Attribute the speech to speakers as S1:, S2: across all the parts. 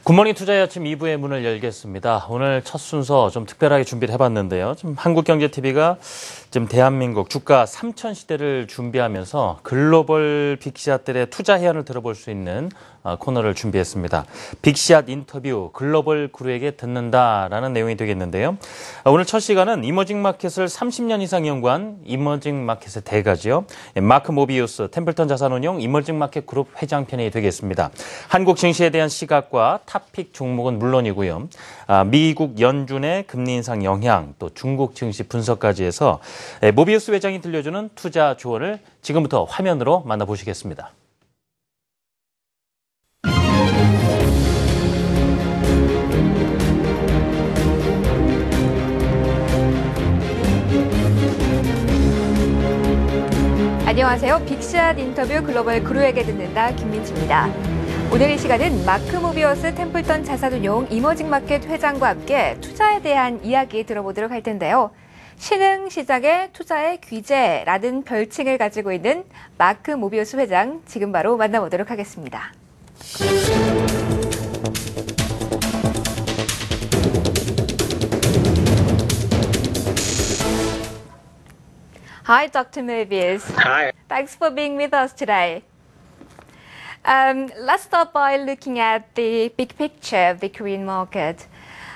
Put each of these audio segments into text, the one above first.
S1: 굿모닝 투자의 아침 2부의 문을 열겠습니다. 오늘 첫 순서 좀 특별하게 준비를 해봤는데요. 지금 한국경제TV가 지금 대한민국 주가 3000 시대를 준비하면서 글로벌 빅샷들의 투자 해안을 들어볼 수 있는 코너를 준비했습니다. 빅샷 인터뷰 글로벌 그루에게 듣는다라는 내용이 되겠는데요. 오늘 첫 시간은 이머징마켓을 30년 이상 연구한 이머징마켓의 대가지요. 마크 모비우스 템플턴자산운용 이머징마켓그룹 회장편이 되겠습니다. 한국 증시에 대한 시각과 탑픽 종목은 물론이고요. 미국 연준의 금리 인상 영향, 또 중국 증시 분석까지 해서 모비우스 회장이 들려주는 투자 조언을 지금부터 화면으로 만나보시겠습니다.
S2: 안녕하세요. 빅샷 인터뷰 글로벌 그루에게 듣는다 김민지입니다. 오늘 이 시간은 마크 모비우스 템플턴자산운용 이머징마켓 회장과 함께 투자에 대한 이야기 들어보도록 할 텐데요. 신흥시장의 투자의 귀재라는 별칭을 가지고 있는 마크 모비우스 회장 지금 바로 만나보도록 하겠습니다. Hi, Dr. Mobius.
S3: Hi.
S2: Thanks for being with us today. Let's start by looking at the big picture of the Korean market.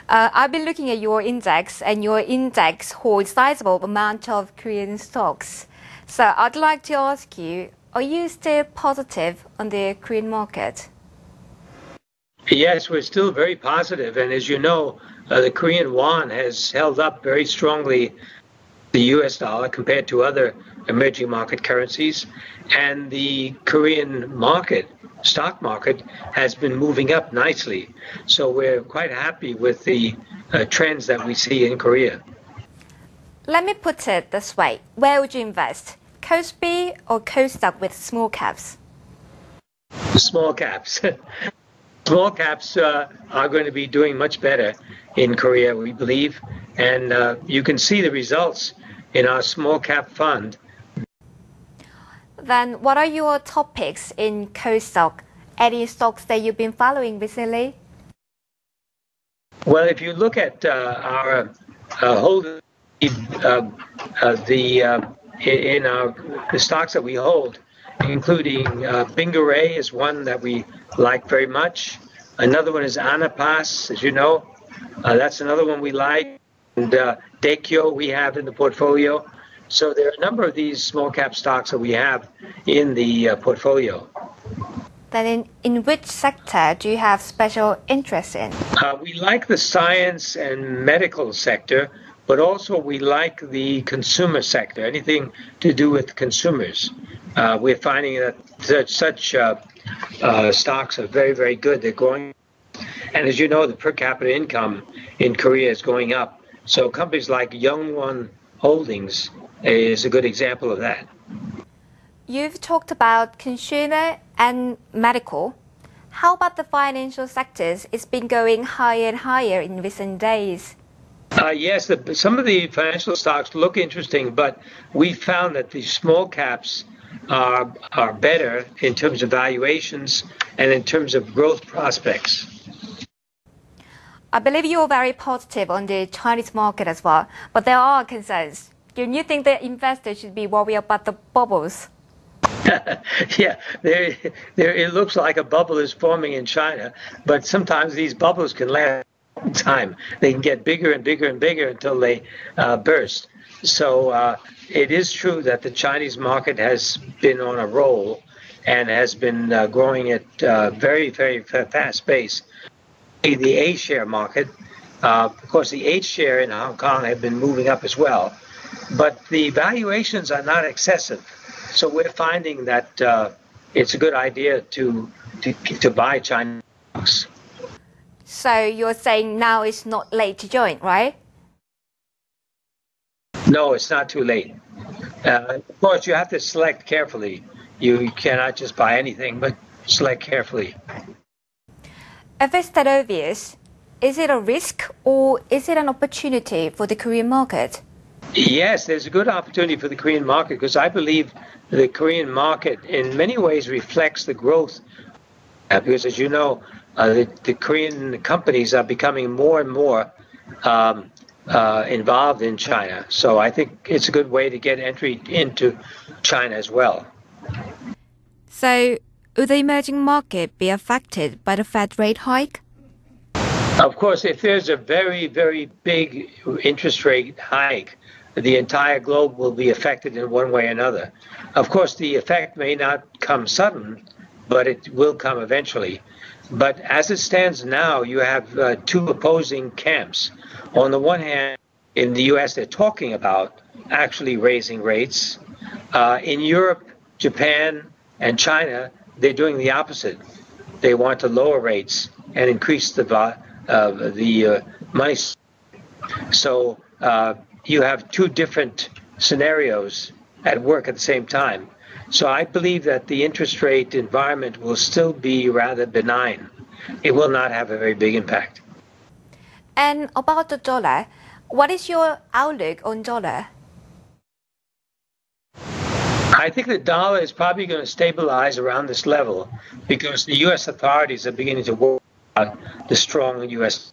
S2: I've been looking at your index, and your index holds sizable amount of Korean stocks. So I'd like to ask you, are you still positive on the Korean market?
S3: Yes, we're still very positive. And as you know, the Korean won has held up very strongly the US dollar compared to other emerging market currencies. And the Korean market, stock market, has been moving up nicely. So we're quite happy with the trends that we see in Korea.
S2: Let me put it this way. Where would you invest? KOSPI or KOSTOCK with small caps?
S3: Small caps. Small caps are going to be doing much better in Korea, we believe. And you can see the results in our small cap fund.
S2: Then what are your topics in KOSTOCK? Any stocks that you've been following recently?
S3: Well, if you look at our hold, the stocks that we hold, including Bingaray is one that we like very much. Another one is Anapas, as you know. That's another one we like. And Daikyo we have in the portfolio. So there are a number of these small cap stocks that we have in the portfolio.
S2: Then in which sector do you have special interest in?
S3: We like the science and medical sector, but also we like the consumer sector, anything to do with consumers. We're finding that such stocks are very, very good. They're growing. And as you know, the per capita income in Korea is going up. So companies like Youngwon Holdings is a good example of that.
S2: You've talked about consumer and medical. How about the financial sectors? It's been going higher and higher in recent days.
S3: Yes, some of the financial stocks look interesting, but we found that the small caps are better in terms of valuations and in terms of growth prospects.
S2: I believe you're very positive on the Chinese market as well, but there are concerns. Do you think that investors should be worried about the bubbles?
S3: Yeah, it looks like a bubble is forming in China, but sometimes these bubbles can last a long time. They can get bigger and bigger and bigger until they burst. So it is true that the Chinese market has been on a roll and has been growing at very, very fast pace. The A-share market, of course, the H-share in Hong Kong have been moving up as well, but the valuations are not excessive. So we're finding that it's a good idea to buy Chinese stocks.
S2: So you're saying now it's not late to join, right?
S3: No, it's not too late. Of course, you have to select carefully. You cannot just buy anything, but select carefully.
S2: If it's that obvious, is it a risk or is it an opportunity for the Korean market?
S3: Yes, there's a good opportunity for the Korean market because I believe the Korean market in many ways reflects the growth. Because as you know, the Korean companies are becoming more and more involved in China. So I think it's a good way to get entry into China as well.
S2: So, will the emerging market be affected by the Fed rate hike?
S3: Of course, if there's a very, very big interest rate hike, the entire globe will be affected in one way or another. Of course, the effect may not come sudden, but it will come eventually. But as it stands now, you have two opposing camps. On the one hand, in the U.S., they're talking about actually raising rates. In Europe, Japan, and China, they're doing the opposite. They want to lower rates and increase the money. So you have two different scenarios at work at the same time. So I believe that the interest rate environment will still be rather benign. It will not have a very big impact.
S2: And about the dollar, what is your outlook on dollar?
S3: I think the dollar is probably going to stabilize around this level because the U.S. authorities are beginning to work on the strong U.S.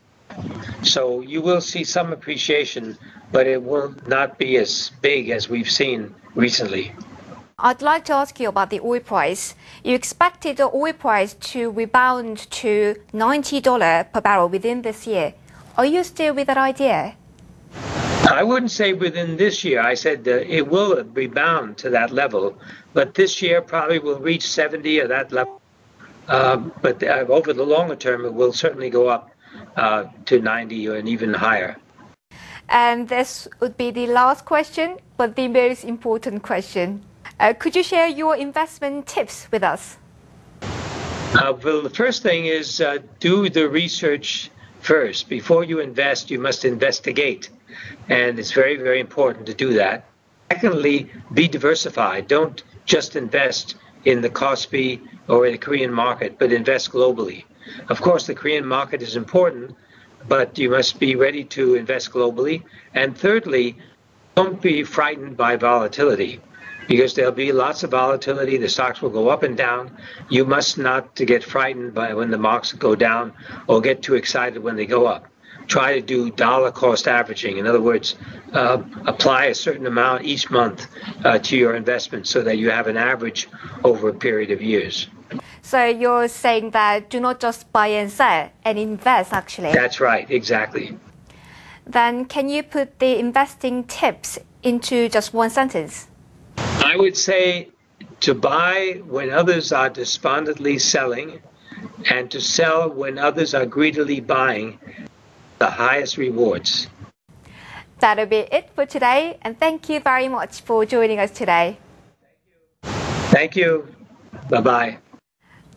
S3: So you will see some appreciation, but it will not be as big as we've seen recently.
S2: I'd like to ask you about the oil price. You expected the oil price to rebound to $90 per barrel within this year. Are you still with that idea?
S3: I wouldn't say within this year. I said it will rebound to that level, but this year probably will reach 70 or that level. But over the longer term, it will certainly go up to 90 or even higher.
S2: And this would be the last question, but the most important question. Could you share your investment tips with us?
S3: Well, the first thing is do the research first. Before you invest, you must investigate. And it's very, very important to do that. Secondly, be diversified. Don't just invest in the Kospi or in the Korean market, but invest globally. Of course, the Korean market is important, but you must be ready to invest globally. And thirdly, don't be frightened by volatility, because there'll be lots of volatility. The stocks will go up and down. You must not get frightened by when the markets go down or get too excited when they go up. Try to do dollar cost averaging. In other words, apply a certain amount each month to your investment so that you have an average over a period of years.
S2: So you're saying that do not just buy and sell and invest, actually.
S3: That's right, exactly.
S2: Then can you put the investing tips into just one sentence?
S3: I would say to buy when others are despondently selling and to sell when others are greedily buying. The highest rewards.
S2: That'll be it for today, and thank you very much for joining us today.
S3: Thank you. Bye-bye.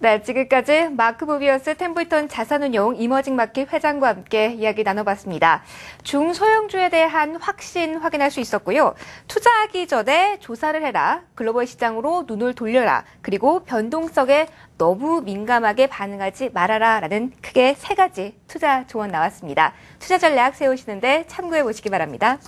S2: 네, 지금까지 모비우스 템플턴자산운용 이머징마켓 회장과 함께 이야기 나눠봤습니다. 중소형주에 대한 확신 확인할 수 있었고요. 투자하기 전에 조사를 해라, 글로벌 시장으로 눈을 돌려라, 그리고 변동성에 너무 민감하게 반응하지 말아라 라는 크게 세 가지 투자 조언 나왔습니다. 투자 전략 세우시는데 참고해 보시기 바랍니다.